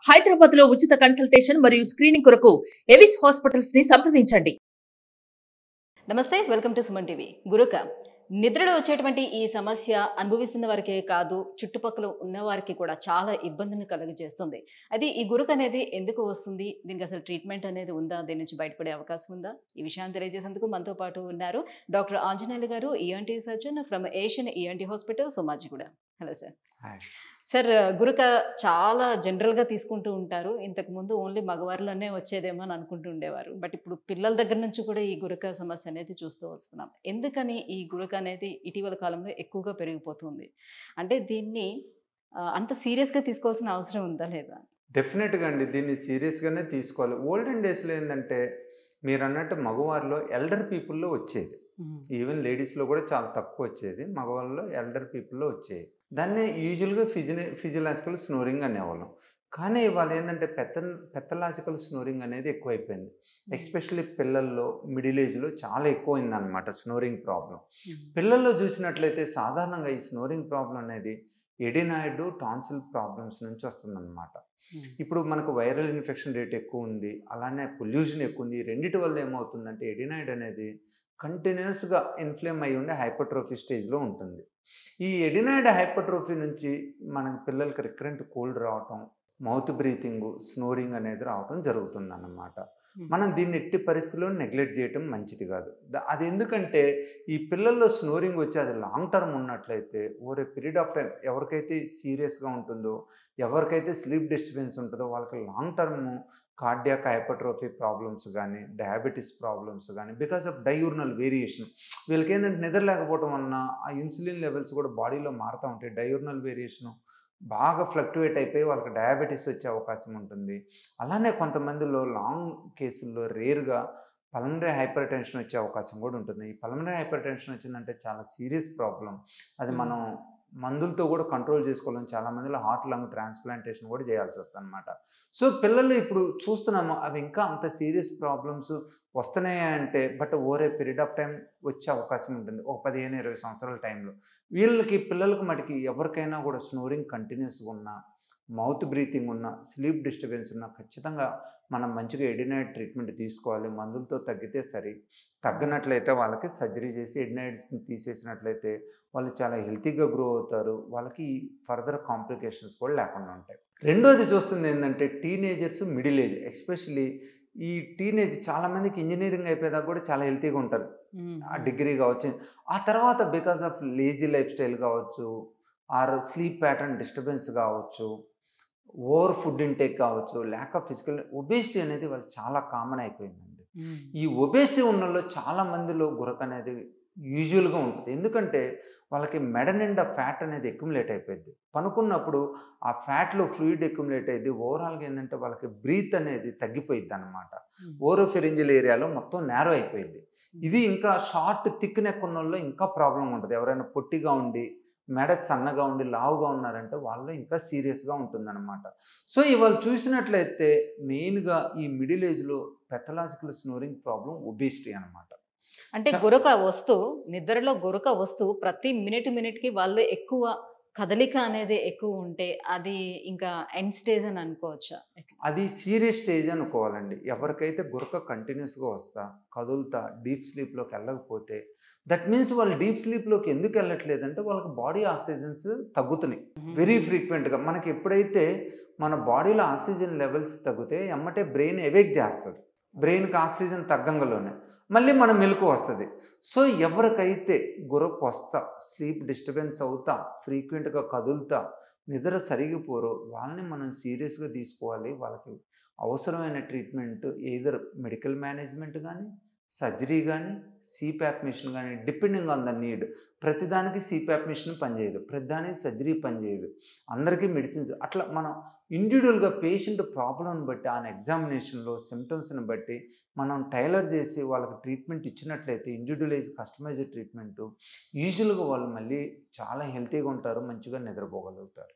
హైదరాబాద్ లో ఉచిత కన్సల్టేషన్ మరియు స్క్రీనింగ్ కొరకు ఎవిస్ హాస్పిటల్స్ ని సంప్రదించండి. నమస్తే, వెల్కమ్ టు సుమన్ టీవీ. గురక నిద్రలో వచ్చేటువంటి ఈ సమస్య అనుభవిస్తున్న వారికే కాదు, చుట్టుపక్కల ఉన్న వారికి కూడా చాలా ఇబ్బందిని కలుగజేస్తుంది. అది ఈ గురక అనేది ఎందుకు వస్తుంది, దీనికి అసలు ట్రీట్మెంట్ అనేది ఉందా, దీని నుంచి బయటపడే అవకాశం ఉందా, ఈ విషయాన్ని తెలియజేసేందుకు మనతో పాటు ఉన్నారు డాక్టర్ ఆంజనేయులు గారు, ENT surgeon from Asian ENT hospital, Somajiguda. Hello sir. Sir, గురక చాలా జనరల్గా తీసుకుంటూ ఉంటారు. ఇంతకుముందు ఓన్లీ మగవారిలోనే వచ్చేదేమో అని అనుకుంటూ ఉండేవారు. బట్ ఇప్పుడు పిల్లల దగ్గర నుంచి కూడా ఈ గురక సమస్య అనేది చూస్తూ వస్తున్నాం. ఎందుకని ఈ గురక అనేది ఇటీవల కాలంలో ఎక్కువగా పెరిగిపోతుంది? అంటే దీన్ని అంత సీరియస్గా తీసుకోవాల్సిన అవసరం ఉందా లేదా? డెఫినెట్గా అండి, దీన్ని సీరియస్గానే తీసుకోవాలి. ఓల్డెన్ డేస్లో ఏంటంటే మీరు అన్నట్టు మగవారిలో ఎల్డర్ పీపుల్లో వచ్చేది, ఈవెన్ లేడీస్లో కూడా చాలా తక్కువ వచ్చేది, మగవాళ్ళలో ఎల్డర్ పీపుల్లో వచ్చేది. దాన్ని యూజువల్గా ఫిజియలాజికల్ స్నోరింగ్ అనేవాళ్ళం. కానీ ఇవాళ ఏంటంటే పెథలాజికల్ స్నోరింగ్ అనేది ఎక్కువైపోయింది. ఎస్పెషల్లీ పిల్లల్లో, మిడిల్ ఏజ్లో చాలా ఎక్కువైంది అనమాట స్నోరింగ్ ప్రాబ్లం. పిల్లల్లో చూసినట్లయితే సాధారణంగా ఈ స్నోరింగ్ ప్రాబ్లం అనేది ఎడినాయిడ్, టాన్సిల్ ప్రాబ్లమ్స్ నుంచి వస్తుందన్నమాట. ఇప్పుడు మనకు వైరల్ ఇన్ఫెక్షన్ రేట్ ఎక్కువ ఉంది, అలానే పొల్యూషన్ ఎక్కువ ఉంది. ఈ రెండింటి వల్ల ఏమవుతుందంటే ఎడినాయిడ్ అనేది కంటిన్యూస్గా ఇన్ఫ్లేమ్ అయ్యి ఉండే హైపర్ట్రోఫీ స్టేజ్లో ఉంటుంది. ఈ ఎడినాయిడ్ హైపర్ట్రోఫీ నుంచి మన పిల్లలకి రికరెంట్ కోల్డ్ రావటం, మౌత్ బ్రీతింగ్, స్నోరింగ్ అనేది రావటం జరుగుతుందన్నమాట. మనం దీన్ని ఎట్టి పరిస్థితుల్లో నెగ్లెక్ట్ చేయటం మంచిది కాదు. అది ఎందుకంటే ఈ పిల్లల్లో స్నోరింగ్ వచ్చి అది లాంగ్ టర్మ్ ఉన్నట్లయితే over a period of time ఎవరికైతే సీరియస్గా ఉంటుందో, ఎవరికైతే స్లీప్ డిస్టర్బెన్స్ ఉంటుందో వాళ్ళకి long term cardiac hypertrophy problems కానీ, డయాబెటీస్ ప్రాబ్లమ్స్ కానీ, బికాస్ ఆఫ్ డయూర్నల్ వేరియేషన్. వీళ్ళకి ఏంటంటే నిద్ర లేకపోవడం వలన ఆ ఇన్సులిన్ లెవెల్స్ కూడా బాడీలో మారుతూ ఉంటాయి. డయూర్నల్ వేరియేషను బాగా ఫ్లక్టువేట్ అయిపోయి వాళ్ళకి డయాబెటీస్ వచ్చే అవకాశం ఉంటుంది. అలానే కొంతమందిలో లాంగ్ కేసుల్లో రేర్గా పల్మనరీ హైపర్ టెన్షన్ వచ్చే అవకాశం కూడా ఉంటుంది. ఈ పల్మనరీ హైపర్ టెన్షన్ వచ్చిందంటే చాలా సీరియస్ ప్రాబ్లం. అది మనం మందులతో కూడా కంట్రోల్ చేసుకోవాలని చాలామందిలో హార్ట్ లంగ్ ట్రాన్స్ప్లాంటేషన్ కూడా చేయాల్సి వస్తుంది అనమాట. సో పిల్లలు ఇప్పుడు చూస్తున్నాము అవి ఇంకా అంత సీరియస్ ప్రాబ్లమ్స్ వస్తున్నాయంటే but over a period of time వచ్చే అవకాశం ఉంటుంది, ఒక 15-20 సంవత్సరాల టైంలో. పిల్లలకి మటుకి ఎవరికైనా కూడా స్నోరింగ్ కంటిన్యూస్గా ఉన్నా, మౌత్ బ్రీతింగ్ ఉన్న, స్లీప్ డిస్టర్బెన్స్ ఉన్న ఖచ్చితంగా మనం మంచిగా ఎడినాయిడ్ ట్రీట్మెంట్ తీసుకోవాలి. మందులతో తగ్గితే సరి, తగ్గనట్లయితే వాళ్ళకి సర్జరీ చేసి ఎడినాయిడ్స్ని తీసేసినట్లయితే వాళ్ళు చాలా హెల్తీగా గ్రో అవుతారు. వాళ్ళకి ఫర్దర్ కాంప్లికేషన్స్ కూడా లేకుండా ఉంటాయి. రెండోది చూస్తుంది ఏంటంటే టీనేజర్స్, మిడిల్ ఏజ్, ఎస్పెషలీ ఈ టీనేజ్ చాలామందికి ఇంజనీరింగ్ అయిపోయేదాకా కూడా చాలా హెల్తీగా ఉంటారు. ఆ డిగ్రీ కావచ్చు, ఆ తర్వాత because of lazy life style కావచ్చు, ఆర్ స్లీప్ ప్యాటర్న్ డిస్టర్బెన్స్ కావచ్చు, ఓవర్ ఫుడ్ ఇంటేక్ కావచ్చు, ల్యాక్ ఆఫ్ ఫిజికల్ ఒబేసిటీ అనేది వాళ్ళు చాలా కామన్ అయిపోయిందండి. ఈ ఒబేసిటీ ఉన్నలో చాలా మందిలో గురక అనేది యూజువల్గా ఉంటుంది. ఎందుకంటే వాళ్ళకి మెడ నిండా ఫ్యాట్ అనేది అక్యుములేట్ అయిపోయింది. పనుకున్నప్పుడు ఆ ఫ్యాట్లో ఫ్లూయిడ్ అక్యుములేట్ అయ్యింది. ఓవరాల్గా ఏంటంటే వాళ్ళకి బ్రీత్ అనేది తగ్గిపోయింది అనమాట. ఓరోఫెరింజియల్ ఏరియాలో మొత్తం నేరో అయిపోయింది. ఇది ఇంకా షార్ట్ థిక్ నెక్ ఉన్న వాళ్ళు ఇంకా ప్రాబ్లం ఉంటుంది. ఎవరైనా పొట్టిగా ఉండి, మెడ సన్నగా ఉండి, లావుగా ఉన్నారంటే వాళ్ళు ఇంకా సీరియస్గా ఉంటుందన్నమాట. సో ఇవాళ చూసినట్లయితే మెయిన్గా ఈ మిడిల్ ఏజ్లో పెథలాజికల్ స్నోరింగ్ ప్రాబ్లం ఒబేసిటీ అనమాట. అంటే గురక వస్తూ, నిద్రలో గురక వస్తూ ప్రతి మినిట్కి వాళ్ళు ఎక్కువ కదలిక అనేది ఎక్కువ ఉంటే అది ఇంకా ఎండ్ స్టేజ్ అని అనుకోవచ్చా? అది సీరియస్ స్టేజ్ అనుకోవాలండి. ఎవరికైతే గురక కంటిన్యూస్గా వస్తా, కదులుతా, డీప్ స్లీప్లోకి వెళ్ళకపోతే దట్ మీన్స్ వాళ్ళు డీప్ స్లీప్లోకి ఎందుకు వెళ్ళట్లేదంటే వాళ్ళకి బాడీ ఆక్సిజన్స్ తగ్గుతున్నాయి వెరీ ఫ్రీక్వెంట్గా. మనకి ఎప్పుడైతే మన బాడీలో ఆక్సిజన్ లెవెల్స్ తగ్గితే ఎమ్మటే బ్రెయిన్ ఎవేక్ చేస్తుంది. బ్రెయిన్కి ఆక్సిజన్ తగ్గంగలోనే మళ్ళీ మన మెలకు వస్తుంది. సో ఎవరికైతే గురక వస్తా, స్లీప్ డిస్టర్బెన్స్ అవుతా, ఫ్రీక్వెంట్గా కదులుతా, నిద్ర సరిగిపోరో వాళ్ళని మనం సీరియస్గా తీసుకోవాలి. వాళ్ళకి అవసరమైన ట్రీట్మెంట్ ఎయిదర్ మెడికల్ మేనేజ్మెంట్ కానీ, సర్జరీ కానీ, సిప్యాప్ మిషన్ కానీ, డిపెండింగ్ ఆన్ ద నీడ్. ప్రతిదానికి సిప్యాప్ మిషన్ పనిచేయదు, ప్రతిదానికి సర్జరీ పనిచేయదు, అందరికీ మెడిసిన్స్. అట్లా మనం ఇండివిజువల్గా పేషెంట్ ప్రాబ్లంని బట్టి ఆన్ ఎగ్జామినేషన్లో సిమ్టమ్స్ని బట్టి మనం టైలర్ చేసి వాళ్ళకి ట్రీట్మెంట్ ఇచ్చినట్లయితే ఇండివిజువలైజ్ కస్టమైజ్డ్ ట్రీట్మెంటు యూజువల్గా వాళ్ళు మళ్ళీ చాలా హెల్తీగా ఉంటారు, మంచిగా నిద్రపోగలుగుతారు.